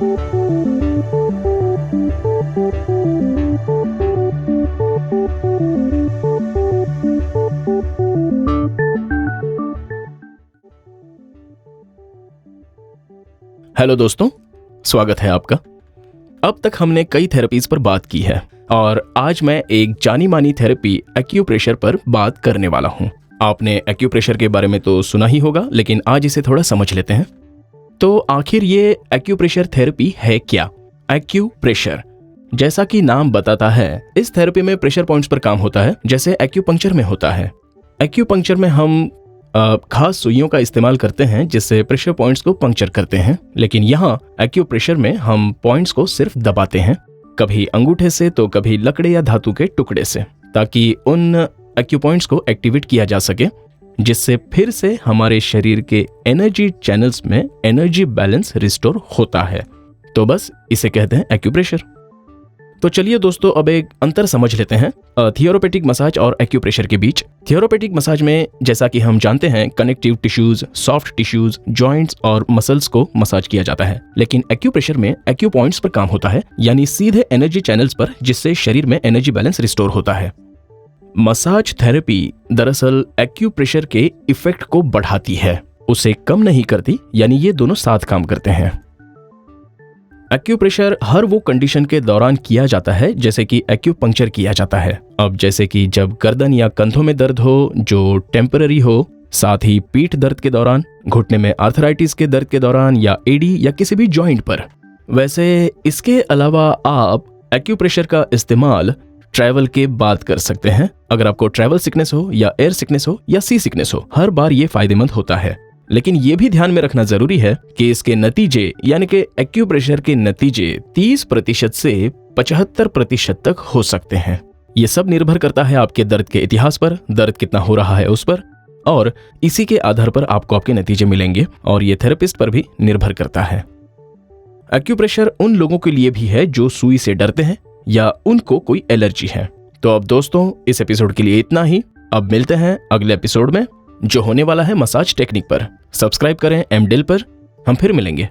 Hello दोस्तों, स्वागत है आपका। अब तक हमने कई थेरेपीज पर बात की है और आज मैं एक जानी मानी थेरेपी एक्यूप्रेशर पर बात करने वाला हूं। आपने एक्यूप्रेशर के बारे में तो सुना ही होगा, लेकिन आज इसे थोड़ा समझ लेते हैं। तो आखिर ये एक्यूप्रेशर थेरेपी है क्या? एक्यूप्रेशर, जैसा कि नाम बताता है, इस थेरेपी में प्रेशर पॉइंट्स पर काम होता है, जैसे एक्यूपंक्चर में होता है। एक्यूपंक्चर में हम खास सुइयों का इस्तेमाल करते हैं जिससे प्रेशर पॉइंट्स को पंक्चर करते हैं, लेकिन यहाँ एक्यूप्रेशर में हम पॉइंट्स को सिर्फ दबाते हैं, कभी अंगूठे से तो कभी लकड़े या धातु के टुकड़े से, ताकि उन एक्यूपॉइंट्स को एक्टिवेट किया जा सके, जिससे फिर से हमारे शरीर के एनर्जी चैनल्स में एनर्जी बैलेंस रिस्टोर होता है। तो बस इसे कहते हैं एक्यूप्रेशर। तो चलिए दोस्तों, अब एक अंतर समझ लेते हैं थियोरेटिक मसाज और एक्यूप्रेशर के बीच। थियोरेटिक मसाज में, जैसा कि हम जानते हैं, connective tissues, soft tissues, joints और मसल्स को मसाज किया जाता है, लेकिन एक्यूप्रेशर में एक्यू पॉइंट्स पर काम होता है, यानी सीधे एनर्जी चैनल्स पर, जिससे शरीर में एनर्जी बैलेंस रिस्टोर होता है। मसाज थेरेपी दरअसल एक्यूप्रेशर के इफेक्ट को बढ़ाती है, उसे कम नहीं करती, यानी ये दोनों साथ काम करते हैं। एक्यूप्रेशर हर वो कंडीशन के दौरान किया जाता है जैसे कि एक्यूपंक्चर किया जाता है। अब जैसे कि जब गर्दन या कंधों में दर्द हो जो टेम्पररी हो, साथ ही पीठ दर्द के दौरान, घुटने में आर्थराइटिस के दर्द के दौरान, या एडी या किसी भी जॉइंट पर। वैसे इसके अलावा आप एक्यूप्रेशर का इस्तेमाल ट्रैवल के बाद कर सकते हैं। अगर आपको ट्रैवल सिकनेस हो या एयर सिकनेस हो या सी सिकनेस हो, हर बार ये फायदेमंद होता है। लेकिन ये भी ध्यान में रखना जरूरी है कि इसके नतीजे, यानी कि एक्यूप्रेशर के नतीजे 30% से 75% तक हो सकते हैं। ये सब निर्भर करता है आपके दर्द के इतिहास पर, दर्द कितना हो रहा है उस पर, और इसी के आधार पर आपको आपके नतीजे मिलेंगे, और ये थेरेपिस्ट पर भी निर्भर करता है। एक्यूप्रेशर उन लोगों के लिए भी है जो सुई से डरते हैं या उनको कोई एलर्जी है। तो अब दोस्तों, इस एपिसोड के लिए इतना ही। अब मिलते हैं अगले एपिसोड में, जो होने वाला है मसाज टेक्निक पर। सब्सक्राइब करें एमडिल पर। हम फिर मिलेंगे।